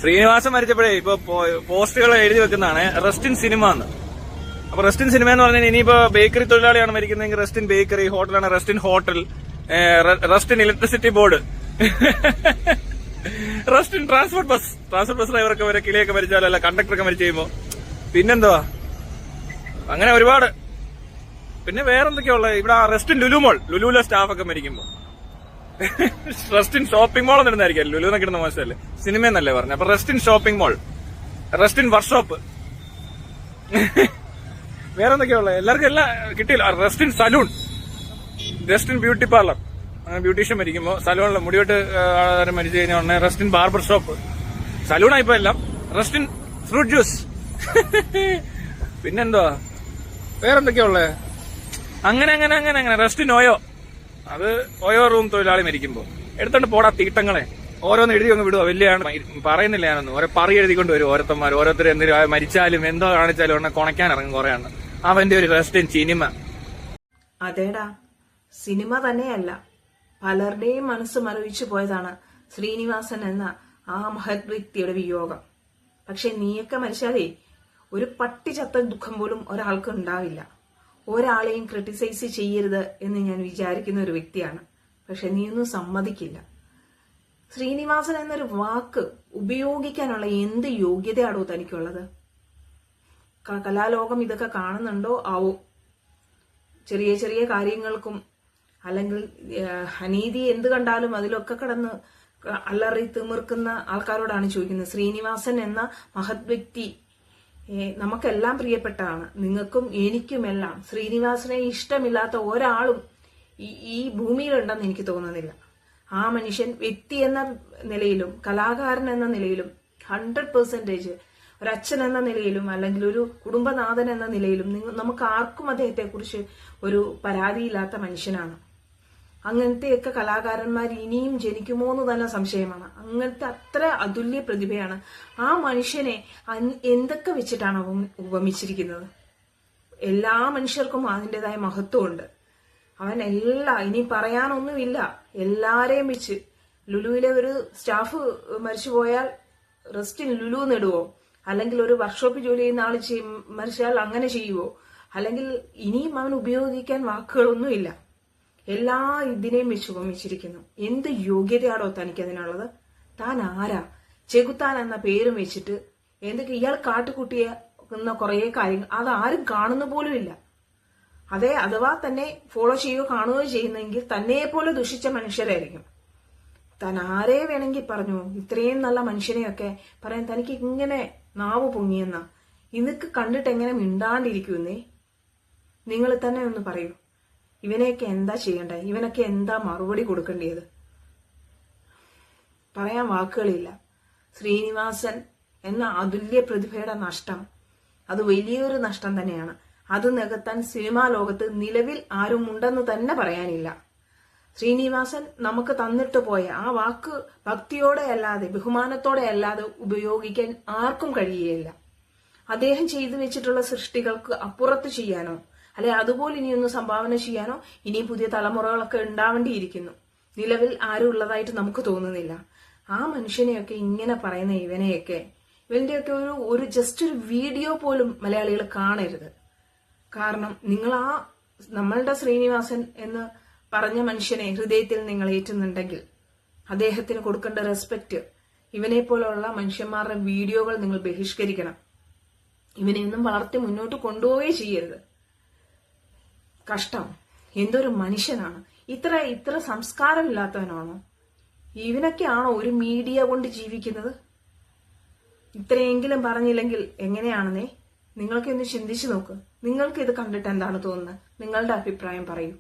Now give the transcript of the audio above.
ശ്രീനിവാസൻ മരിച്ചപ്പോഴേ ഇപ്പൊ പോസ്റ്റുകൾ എഴുതി വെക്കുന്നതാണ് റെസ്റ്റ് ഇൻ സിനിമ എന്ന്. അപ്പൊ റെസ്റ്റ് ഇൻ സിനിമ എന്ന് പറഞ്ഞാൽ ഇനിയിപ്പോ ബേക്കറി തൊഴിലാളിയാണ് മരിക്കുന്നതെങ്കിൽ റെസ്റ്റ് ഇൻ ബേക്കറി, ഹോട്ടലാണ് rest in hotel, rest in electricity board, rest in transport bus ഡ്രൈവറൊക്കെ വരെ കിളിയൊക്കെ മരിച്ചാലോ, അല്ല കണ്ടക്ടറൊക്കെ മരിച്ചു കഴിയുമ്പോ പിന്നെന്തുവാ അങ്ങനെ ഒരുപാട്. പിന്നെ വേറെന്തൊക്കെയാ ഉള്ളത് ഇവിടെ? റെസ്റ്റ് ഇൻ ലുലുവിലെ സ്റ്റാഫൊക്കെ മരിക്കുമ്പോ റെസ്റ്റ് ഇൻ ഷോപ്പിംഗ് മോൾ എന്നിടുന്നതായിരിക്കും. ലുലു എന്നൊക്കെ ഇടുന്ന മോശമല്ലേ, സിനിമയെന്നല്ലേ പറഞ്ഞു. അപ്പൊ rest in shopping mall, rest in workshop, വേറെന്തൊക്കെയാ ഉള്ളത്? എല്ലാവർക്കും എല്ലാം കിട്ടിയില്ല. Rest in saloon, rest in beauty parlour, beautician മരിക്കുമ്പോ സലൂണിൽ മുടിവെട്ട് മരിച്ചു കഴിഞ്ഞാൽ ഉടനെ റെസ്റ്റ് ഇൻ ബാർബർ ഷോപ്പ്, സലൂണായിപ്പോ എല്ലാം. റെസ്റ്റ് ഇൻ ഫ്രൂട്ട് ജ്യൂസ് പിന്നെന്തുവാ വേറെന്തൊക്കെയാ ഉള്ളത്? അങ്ങനെ റെസ്റ്റ് ഇൻ ഓയോ, അത് ഓയോ റൂം തൊഴിലാളി മരിക്കുമ്പോ എടുത്തോണ്ട് പോടാ തീട്ടങ്ങളെ. ഓരോന്ന് എഴുതി അങ്ങ് വിടുക. വലിയ പറയുന്നില്ല ഞാനൊന്നും. ഓരോ പറി എഴുതിക്കൊണ്ട് വരും ഓരോരുത്തന്മാർ. ഓരോരുത്തർ എന്തെങ്കിലും മരിച്ചാലും എന്തോ കാണിച്ചാലും ഉടനെ കുണയ്ക്കാൻ ഇറങ്ങും കുറെ എണ്ണം. അവന്റെ ഒരു റെസ്റ്റ് ഇൻ സിനിമ. അതേടാ, സിനിമ തന്നെയല്ല, പലരുടെയും മനസ്സ് മരവിച്ചു പോയതാണ് ശ്രീനിവാസൻ എന്ന ആ മഹത് വ്യക്തിയുടെ വിയോഗം. പക്ഷെ നീയൊക്കെ മരിച്ചാലേ ഒരു പട്ടി ചത്ത ദുഃഖം പോലും ഒരാൾക്ക് ഉണ്ടാവില്ല. ഒരാളെയും ക്രിട്ടിസൈസ് ചെയ്യരുത് എന്ന് ഞാൻ വിചാരിക്കുന്ന ഒരു വ്യക്തിയാണ്. പക്ഷെ നീയൊന്നും സമ്മതിക്കില്ല. ശ്രീനിവാസൻ എന്നൊരു വാക്ക് ഉപയോഗിക്കാനുള്ള എന്ത് യോഗ്യതയാണോ തനിക്കുള്ളത്? കലാലോകം ഇതൊക്കെ കാണുന്നുണ്ടോ ആവോ? ചെറിയ ചെറിയ കാര്യങ്ങൾക്കും അല്ലെങ്കിൽ അനീതി എന്ത് കണ്ടാലും അതിലൊക്കെ കടന്ന് അലറി തിമിർക്കുന്ന ആൾക്കാരോടാണ് ചോദിക്കുന്നത്. ശ്രീനിവാസൻ എന്ന മഹത് വ്യക്തി നമുക്കെല്ലാം പ്രിയപ്പെട്ടതാണ്, നിങ്ങൾക്കും എനിക്കുമെല്ലാം. ശ്രീനിവാസനെ ഇഷ്ടമില്ലാത്ത ഒരാളും ഈ ഭൂമിയിലുണ്ടെന്ന് എനിക്ക് തോന്നുന്നില്ല. ആ മനുഷ്യൻ വ്യക്തി എന്ന നിലയിലും കലാകാരൻ എന്ന നിലയിലും 100% ഒരച്ഛൻ എന്ന നിലയിലും അല്ലെങ്കിൽ ഒരു കുടുംബനാഥൻ എന്ന നിലയിലും നമുക്ക് ആർക്കും അദ്ദേഹത്തെ കുറിച്ച് ഒരു പരാതിയില്ലാത്ത മനുഷ്യനാണ്. അങ്ങനത്തെയൊക്കെ കലാകാരന്മാർ ഇനിയും ജനിക്കുമോ എന്ന് തന്നെ സംശയമാണ്. അങ്ങനത്തെ അത്ര അതുല്യ പ്രതിഭയാണ്. ആ മനുഷ്യനെ എന്തൊക്കെ വെച്ചിട്ടാണ് അവൻ ഉപമിച്ചിരിക്കുന്നത്? എല്ലാ മനുഷ്യർക്കും അതിൻ്റെതായ മഹത്വമുണ്ട്. അവൻ ഇനി പറയാനൊന്നുമില്ല, എല്ലാരെയും വെച്ച്. ലുലുവിലെ ഒരു സ്റ്റാഫ് മരിച്ചുപോയാൽ റെസ്റ്റ് ഇൻ ലുലു എന്നിടുവോ? അല്ലെങ്കിൽ ഒരു വർക്ക്ഷോപ്പിൽ ജോലി ചെയ്യുന്ന ആൾ മരിച്ചാൽ അങ്ങനെ ചെയ്യുവോ? അല്ലെങ്കിൽ ഇനിയും അവൻ ഉപയോഗിക്കാൻ വാക്കുകളൊന്നുമില്ല. എല്ലാ ഇതിനെയും വെച്ച് ഉപമിച്ചിരിക്കുന്നു. എന്ത് യോഗ്യതയാണോ തനിക്കതിനുള്ളത്? താൻ ആരാ? ചെകുത്താൻ എന്ന പേരും വെച്ചിട്ട് എന്തൊക്കെ ഇയാൾ കാട്ടുകുട്ടിയ കുറെ കാര്യങ്ങൾ അതാരും കാണുന്ന പോലും ഇല്ല. അതെ, അഥവാ തന്നെ ഫോളോ ചെയ്യുകയോ കാണുകയോ ചെയ്യുന്നെങ്കിൽ തന്നെ പോലെ ദുഷിച്ച മനുഷ്യരായിരിക്കും. താൻ ആരെ വേണമെങ്കിൽ പറഞ്ഞു. ഇത്രയും നല്ല മനുഷ്യനെയൊക്കെ പറയാൻ തനിക്ക് ഇങ്ങനെ നാവ് പൊങ്ങിയെന്ന ഇതൊക്കെ കണ്ടിട്ട് എങ്ങനെ മിണ്ടാണ്ടിരിക്കുന്നേ? നിങ്ങൾ തന്നെ ഒന്ന് പറയൂ. ഇവനെയൊക്കെ എന്താ ചെയ്യണ്ടേ? ഇവനൊക്കെ എന്താ മറുപടി കൊടുക്കേണ്ടത്? പറയാൻ വാക്കുകളില്ല. ശ്രീനിവാസൻ എന്ന അതുല്യ പ്രതിഭയുടെ നഷ്ടം അത് വലിയൊരു നഷ്ടം തന്നെയാണ്. അത് നികത്താൻ സിനിമാ ലോകത്ത് നിലവിൽ ആരും ഉണ്ടെന്ന് തന്നെ പറയാനില്ല. ശ്രീനിവാസൻ നമുക്ക് തന്നിട്ട് പോയ ആ വാക്ക് ഭക്തിയോടെ അല്ലാതെ ബഹുമാനത്തോടെ അല്ലാതെ ഉപയോഗിക്കാൻ ആർക്കും കഴിയുകയില്ല. അദ്ദേഹം ചെയ്തു വെച്ചിട്ടുള്ള സൃഷ്ടികൾക്ക് അപ്പുറത്ത് ചെയ്യാനോ അല്ലെ അതുപോലെ ഇനിയൊന്ന് സംഭാവന ചെയ്യാനോ ഇനി പുതിയ തലമുറകളൊക്കെ ഉണ്ടാവേണ്ടിയിരിക്കുന്നു. നിലവിൽ ആരും ഉള്ളതായിട്ട് നമുക്ക് തോന്നുന്നില്ല. ആ മനുഷ്യനെയൊക്കെ ഇങ്ങനെ പറയുന്ന ഇവന്റെയൊക്കെ ഒരു ജസ്റ്റ് ഒരു വീഡിയോ പോലും മലയാളികൾ കാണരുത്. കാരണം നിങ്ങൾ നമ്മളുടെ ശ്രീനിവാസൻ എന്ന് പറഞ്ഞ മനുഷ്യനെ ഹൃദയത്തിൽ നിങ്ങൾ ഏറ്റുന്നുണ്ടെങ്കിൽ അദ്ദേഹത്തിന് കൊടുക്കേണ്ട റെസ്പെക്ട്, ഇവനെ പോലുള്ള മനുഷ്യന്മാരുടെ വീഡിയോകൾ നിങ്ങൾ ബഹിഷ്കരിക്കണം. ഇവനെയൊന്നും വളർത്തി മുന്നോട്ട് കൊണ്ടുപോവുകയേ ചെയ്യരുത്. കഷ്ടം. എന്തൊരു മനുഷ്യനാണ്! ഇത്ര സംസ്കാരമില്ലാത്തവനാണോ? ഇവനൊക്കെയാണോ ഒരു മീഡിയ കൊണ്ട് ജീവിക്കുന്നത്? ഇത്രയെങ്കിലും പറഞ്ഞില്ലെങ്കിൽ എങ്ങനെയാണെന്നേ? നിങ്ങളൊക്കെ ഒന്ന് ചിന്തിച്ചു നോക്ക്. നിങ്ങൾക്ക് ഇത് കണ്ടിട്ട് എന്താണ് തോന്നുന്നത്? നിങ്ങളുടെ അഭിപ്രായം പറയൂ.